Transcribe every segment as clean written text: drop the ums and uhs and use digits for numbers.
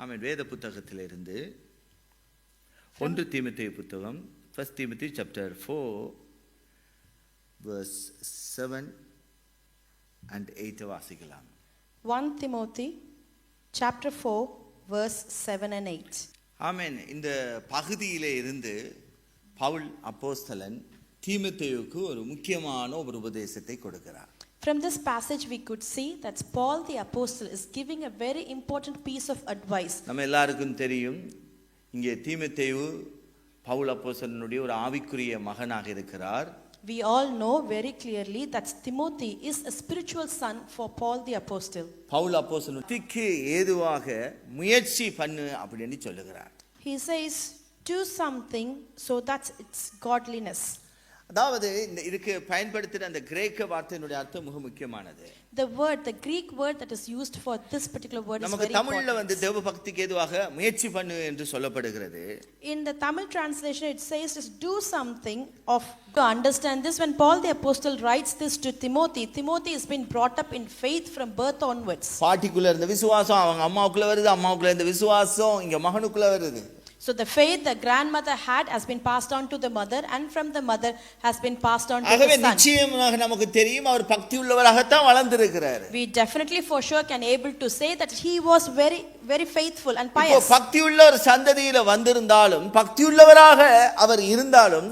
ஆமென். வேத புத்தகத்திலிருந்து 1 தீமோத்தேயு புத்தகம் 1 Timothy chapter 4 verse 7 and 8 வாசிக்கலாம். 1 Timothy chapter 4 verse 7 and 8. ஆமென். இந்த பகுதியிலே இருந்து பவுல் அப்போஸ்தலன் தீமோத்தேயுவுக்கு ஒரு முக்கியமான ஒரு உபதேசத்தை கொடுக்கிறார். From this passage we could see that Paul the apostle is giving a very important piece of advice. நம்ம எல்லாருக்கும் தெரியும், இங்கே தீமோத்தேயு பவுல் அப்போஸ்தலனுடைய ஒரு ஆவிக்குரிய மகனாக இருக்கிறார். We all know very clearly that Timothy is a spiritual son for Paul the apostle. Pavul அப்போஸ்தலனுக்கு ஏதுவாக முயற்சி பண்ணு அப்படின்னு சொல்லுகிறார். He says do something so that it's godliness. அதாவது இதுக்கு பயன்படுத்துகிற அந்த கிரேக்க வார்த்தையினுடைய அர்த்தம் மிக முக்கியமானது. The Greek word that is used for this particular word is very நமக்கு important. தமிழ்ல வந்து தேவ பக்திக்கு ஏதுவாக முயற்சி பண்ணு என்று சொல்லப்படுகிறது. In the Tamil translation it says just do something of to understand this. When Paul the apostle writes this to Timothy has been brought up in faith from birth onwards. பாட்டிக்குள்ள இருந்த விசுவாசம் அவங்க அம்மாவுக்குள்ள வருது, அம்மாவுக்குள்ள இருந்த விசுவாசம் இங்க மகனுக்குள்ள வருது. So the faith the grandmother had has been passed on to the mother, and from the mother has been passed on to the son. நிச்சயமாக நமக்கு தெரியும் அவர் பக்தி உள்ளவராக தான் வளர்ந்திருக்கிறார். We definitely for sure can able to say that he was very very faithful and pious. இப்போ பக்தி உள்ள ஒரு சந்ததியில வந்திருந்தாலும் பக்தி உள்ளவராக அவர் இருந்தாலும்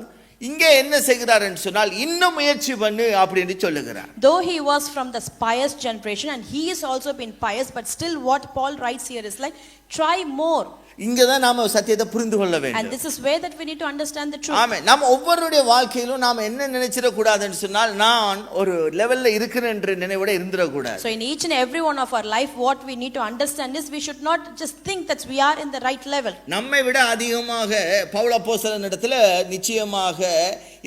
இங்கே என்ன செய்கிறார் என்று சொன்னால் இன்னும் முயற்சி பண்ணு அப்படின்னு சொல்லுகிறார். Though he was from the pious generation and he is also been pious, but still what Paul writes here is like try more. இங்கதான் நாம சத்தியத்தை புரிந்து கொள்ள வேண்டும். And this is where that we need to understand the truth. ஆமென். நாம ஒவ்வொருடைய வாழ்க்கையிலும் நாம என்ன நினைச்சிர கூடாதுன்னு சொன்னால் நான் ஒரு லெவல்ல இருக்கிறேன் என்ற நினைவோட இருந்திர கூடாது. So in each and every one of our life what we need to understand is we should not just think that we are in the right level. நம்மை விட அதிகமாக பவுல் அப்போஸ்தலனிடத்துல நிச்சயமாக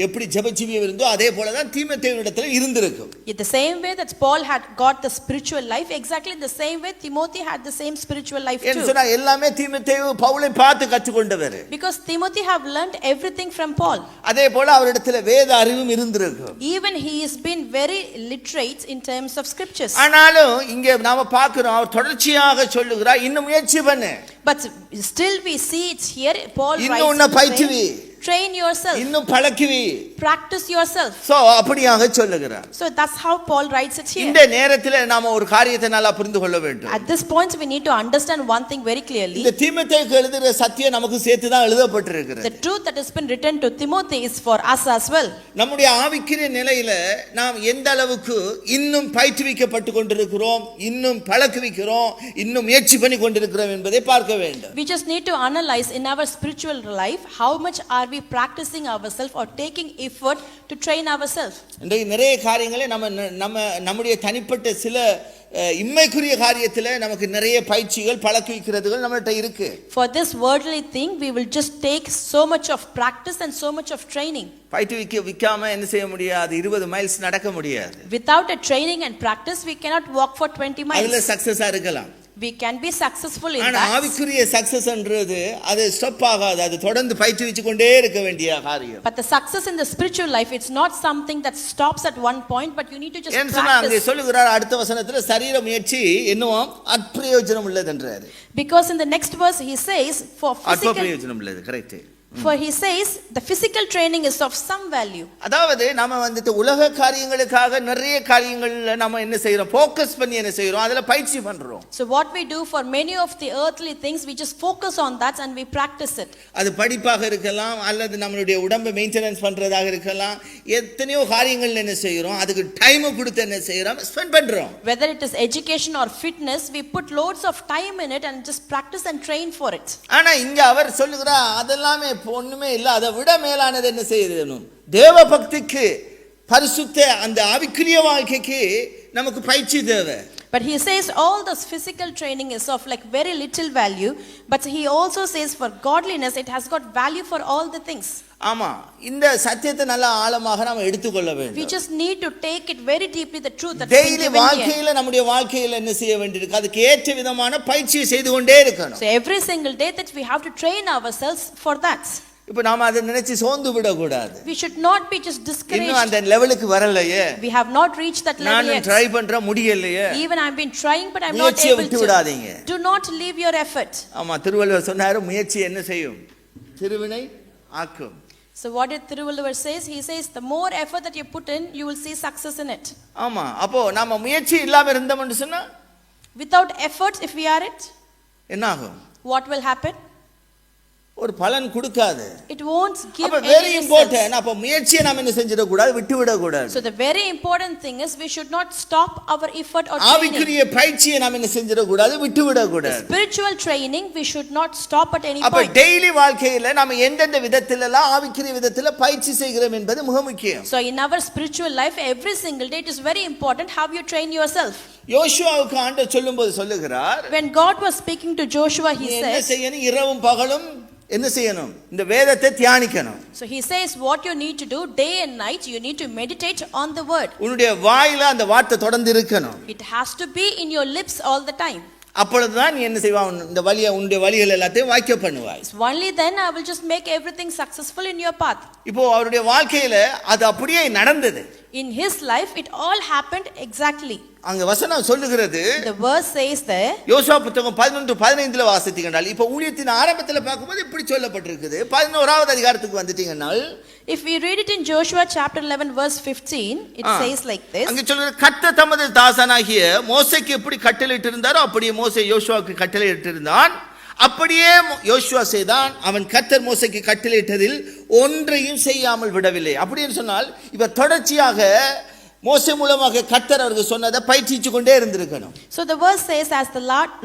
எப்படி ஜெபஜீவியம் இருந்தோ அதே போல தான் தீமோத்தேயுவினிடத்துல இருந்திருக்கும். In the same way that Paul had got the spiritual life, exactly the same way Timothy had the same spiritual life too. என்ன சொன்னா எல்லாமே தீமோத்தேயு பவுலை பார்த்து கற்றுக்கொண்டவர். Because Timothy have learned everything from Paul. அதே போல அவரிடத்துல வேத அறிவும் இருந்திருக்கும். Even he has been very literate in terms of scriptures. ஆனாலும் இங்கே நாம பார்க்கிறோம் அவர் தொடர்ச்சியாக சொல்லுகிறார் இன்னும் முயற்சி பண்ணு. But still we see it here Paul writes இன்னும் உன்னை பயிற்றுவி, train yourself, இன்னும் பழக்குவி, practice yourself. சோ அப்படியாக சொல்லுகிறார். So that's how Paul writes it here. இந்த நேரத்துல நாம ஒரு காரியத்தை நல்லா புரிந்து கொள்ள வேண்டும். At this point we need to understand one thing very clearly. இந்த தீமோத்தேயுக்கு எழுதுற சத்தியம் நமக்கு சேர்த்து தான் எழுதப்பட்டிருக்கிறது. The truth that has been written to Timothy is for us as well. நம்முடைய ஆவிக்குரிய நிலையில நாம் எந்த அளவுக்கு இன்னும் பயிற்றுவிக்கப்பட்டு கொண்டிருக்கிறோம், இன்னும் பழக்குவிக்கிறோம், இன்னும் முயற்சி பண்ணி கொண்டிருக்கிறோம் என்பதை பார்க்க வேண்டும். We just need to analyze in our spiritual life how much are we practicing ourselves or taking effort to train ourselves. இன்றைக்கு நிறைய காரியங்களை நம்முடைய தனிப்பட்ட சில இம்மைக்குரிய காரியத்துல நமக்கு நிறைய பயிற்சிகள் பழக்குவிக்கிறதுகள் நம்மகிட்ட இருக்கு. For this worldly thing we will just take so much of practice and so much of training. விக்காம என்ன செய்ய முடியாது, 20 மைல்ஸ் நடக்க முடியாது. Without a training and practice we cannot walk for 20 miles. அதுல சக்சஸா இருக்கலாம். We can be successful in ஆனா that. ஆவிக்குரிய சக்சஸ்ன்றது அது ஸ்டாப் ஆகாது, அது தொடர்ந்து பயிற்சி கொண்டே இருக்க வேண்டிய காரியம். But the success in the spiritual life it's not something that stops at one point, but you need to just practice. அங்கே சொல்லுகிறார் அடுத்த வசனத்துல சரீர முயற்சி என்னும் அப்பிரயோஜனம் உள்ளதுன்றாரு. Because in the next verse he says for physical அப்பிரயோஜனம் உள்ளது, correct. For he says the physical training is of some value. அதாவது நாம வந்துட்டு உலக காரியங்களுக்காக நிறைய காரியங்கள்ல நாம என்ன செய்றோம், ஃபோக்கஸ் பண்ணி என்ன செய்றோம், அதுல பயிற்சி பண்றோம். So what we do for many of the earthly things we just focus on that and we practice it. அது படிப்பாக இருக்கலாம் அல்லது நம்மளுடைய உடம்பை மெயின்டெனன்ஸ் பண்றதாக இருக்கலாம், எத்தனையோ காரியங்கள் என்ன செய்றோம், அதுக்கு டைம் கொடுத்து என்ன செய்றோம், ஸ்பெண்ட் பண்றோம். Whether it is education or fitness we put loads of time in it and just practice and train for it. ஆனா இங்க அவர் சொல்லுகிறார் அதெல்லாம் ஒண்ணுமே இல்ல, அதை விட மேலானது என்ன செய்யணும், தேவ பக்திக்கு பரிசுத்த அந்த ஆவிக்குரிய வாழ்க்கைக்கு நமக்கு பயிற்சி தேவை. But he says all this physical training is of like very little value, but he also says for godliness it has got value for all the things. ஆமா, இந்த சத்தியத்தை நல்ல ஆழமாக நாம எடுத்துக்கொள்ள வேண்டும். We just need to take it very deeply, the truth that daily வாழ்க்கையில நம்முடைய வாழ்க்கையில என்ன செய்ய வேண்டியிருக்கு, அதுக்கு ஏற்ற விதமான பயிற்சியை செய்து கொண்டே இருக்கணும். So every single day that we have to train ourselves for that. இப்போ நாம அதை நினைச்சு சோர்ந்து விடக்கூடாது. We should not be just இன்னும் discouraged. அந்த லெவலுக்கு வரலையே, We have not reached that level நான் yet. ட்ரை பண்ற முடியலையே, Even I've been trying, but I'm not முயற்சியை able விட்டு to. விடாதீங்க. Do not leave your effort. ஆமா, திருவள்ளுவர் சொன்னாரு, முயற்சி என்ன செய்யும்? திருவினை ஆக்கும். So what did Thiruvalluvar says? He says the more effort that you put in, you will see success in it. ஆமா, அப்போ நாம முயற்சி இல்லாம இருந்தோம்னு சொன்னா Without effort, if we are it, என்ன ஆகும்? what will happen? ஒரு பலன் கொடுக்காது. It won't give அப்ப any வெரி results. இம்பார்ட்டன்ட். அப்ப முயற்சியை நாம என்ன செஞ்சிட கூடாது, விட்டு விட கூடாது. So the very important thing is we should not stop our effort or training. ஆவிக்குரிய பயிற்சியை நாம என்ன செஞ்சிட கூடாது, விட்டு விட The கூடாது. spiritual training we should not stop at any அப்ப point. டெய்லி வாழ்க்கையில நாம எந்தெந்த விதத்தில எல்லாம் ஆவிக்குரிய விதத்தில பயிற்சி செய்கிறோம் என்பது மிக முக்கியம். So in our spiritual life, every single day it is very important how you train yourself. யோசுவாவுக்கு ஆண்டவர் சொல்லும்போது சொல்லுகிறார், When God was speaking to Joshua, he நீ என்ன said, செய்யணும், இரவும் பகலும் என்ன செய்யணும், இந்த வேதத்தை தியானிக்கணும். so he says what you need to do day and night, you need to meditate on the word. உன்னுடைய வாயில அந்த வார்த்தை தொடர்ந்து இருக்கணும். It has to be in your lips all the time. அப்பொழுதுதான் நீ என்ன செய்வா, இந்த வழியை, உன்னுடைய வழிகள் எல்லாத்தையும் வாய்க்க பண்ணுவாய். Only then I will just make everything successful in your path. இப்போ அவருடைய வாழ்க்கையில அது அப்படியே நடந்தது. In his life it all happened exactly. அங்க வசனம் சொல்லுகிறது, The verse says there, யோசுவா புத்தகம் 11:15 வாசித்தீங்கன்றால், இப்போ ஊழியத்தின் ஆரம்பத்தில் பார்க்கும்போது இப்படி சொல்லப்பட்டிருக்குது. 11வது அதிகாரத்துக்கு வந்துட்டீங்கன்னால், if we read it in Joshua chapter 11 verse 15, it says like this. அங்க சொல்லுகிறது, கர்த்தர் தமது தாசனாகிய மோசேக்கு எப்படி கட்டளையிட்டு இருந்தாரோ அப்படியே மோசே யோசுவாவுக்கு கட்டளையிட்டு இருந்தான். அப்படியே யோசுவா செய்தான். அவன் கர்த்தர் மோசேக்கு கட்டளையிட்டதில் ஒன்றையும் செய்யாமல் விடவில்லை. அப்படின்னு சொன்னால் இப்ப தொடர்ச்சியாக மோசே மூலமாக கர்த்தர் அவருக்கு சொன்னதை பயிற்சிச்சு கொண்டே இருந்திருக்கணும். So the verse says, as the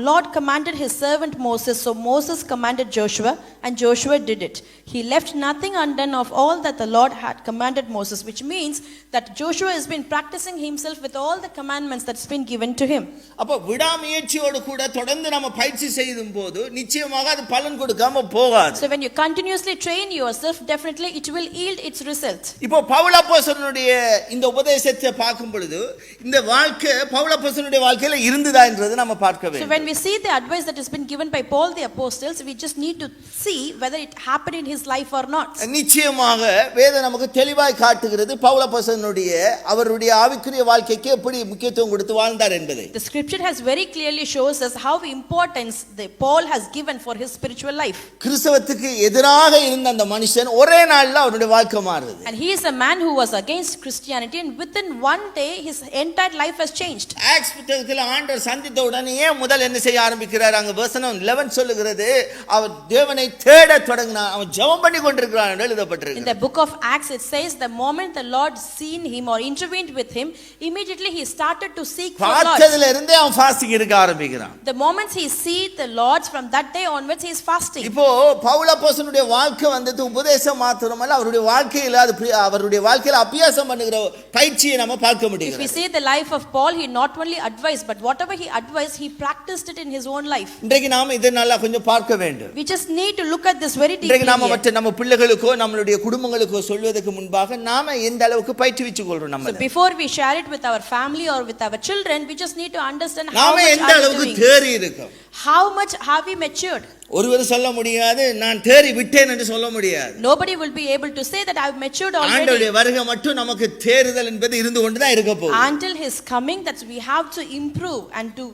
Lord commanded his servant Moses, so Moses commanded Joshua, and Joshua did it. He left nothing undone of all that the Lord had commanded Moses, which means that Joshua has been practicing himself with all the commandments that's been given to him. அப்ப விடாமுயற்சியோடு கூட தொடர்ந்து நம்ம பயிற்சி செய்யும் போது நிச்சயமாக அது பலன் கொடுக்காம போகாது. So when you continuously train yourself, definitely it will yield its result. இப்போ பவுல் அப்போஸ்தலனுடைய இந்த உபதேசத்தை பார்க்கும் பொழுது இந்த வாழ்க்கை பவுல் அப்போஸ்தலனுடைய வாழ்க்கையில இருந்ததா என்றது நம்ம பார்க்க வேண்டும். So when we see the advice that has been given by Paul the apostles, we just need to see whether it happened in his life or not. நிச்சயமாக வேதம் நமக்கு தெளிவாய் காட்டுகிறது பவுல் அப்போஸ்தலனுடைய அவருடைய ஆவிக்குரிய வாழ்க்கைக்கு எப்படி முக்கியத்துவம் கொடுத்து வாழ்ந்தார் என்பதை. The scripture has very clearly shows us how importance Paul has given for his spiritual life. கிறிஸ்தவத்துக்கு எதிராக இருந்த அந்த மனுஷன் ஒரே நாள்ல அவருடைய வாழ்க்கை மாறுது. And he is a man who was against Christianity, and within one day his entire life has changed. Acts புத்தகத்தில் ஆண்டவர் சந்தித்த உடனே முதல் என்ன செய்ய ஆரம்பிக்கிறார், அங்க வசனம் 11 சொல்லுகிறது, அவர் தேவனை தேட தொடங்கினார், அவன் ஜெபம் பண்ணி கொண்டிருக்கிறான் என்று எழுதப்பட்டிருக்கு. In the book of Acts it says the moment the Lord seen him or intervened with him, immediately he started to seek for God. பார்த்ததில இருந்தே அவன் ஃபாஸ்டிங் இருக்க ஆரம்பிக்கிறான். The moment he see the Lord, from that day onwards he is fasting. இப்போ பவுல் அப்போஸ்தலனுடைய வாழ்க்கை வந்து உபதேசம் மாத்திரமல்ல, அவருடைய வாழ்க்கையில அது அவருடைய வாழ்க்கையில அபியாசம் பண்ணுகிற பயிற்சியை நம்ம பார்க்க முடியும். If we see the life of Paul, he not only advised, but whatever he advised, he practiced it in his own life. இன்றைக்கு நாம இதை நல்லா கொஞ்சம் பார்க்க வேண்டும். We just need to look at this very deeply. இன்றைக்கு நாம மற்ற நம்ம பிள்ளைகளுக்கோ நம்மளுடைய குடும்பங்களுக்கோ சொல்வதற்கு முன்பாக நாம எந்த அளவுக்கு பயிற்றுவிச்சு கொள்றோம் நம்ம. So before we share it with our family or with our children, we just need to understand how நாம much எந்த அளவுக்கு தேறி இருக்கோம். How much have we matured? ஒருவர் சொல்ல முடியாது நான் தேறி விட்டேன் என்று சொல்ல முடியாது. Nobody will be able to say that I have matured already. ஆண்டவருடைய வருகை மட்டும் நமக்கு தேறுதல் என்பது இருந்து கொண்டு தான் இருக்க போகுது. Until his coming, that we have to improve and to.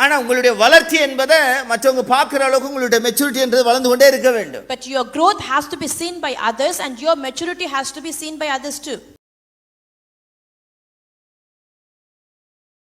ஆனா உங்களுடைய வளர்ச்சி என்பதை மற்றவங்க பார்க்கிற அளவுக்கு உங்களுடைய மெச்சூரிட்டி என்றது வளர்ந்து கொண்டே இருக்க வேண்டும். But your growth has to be seen by others, and your maturity has to be seen by others too.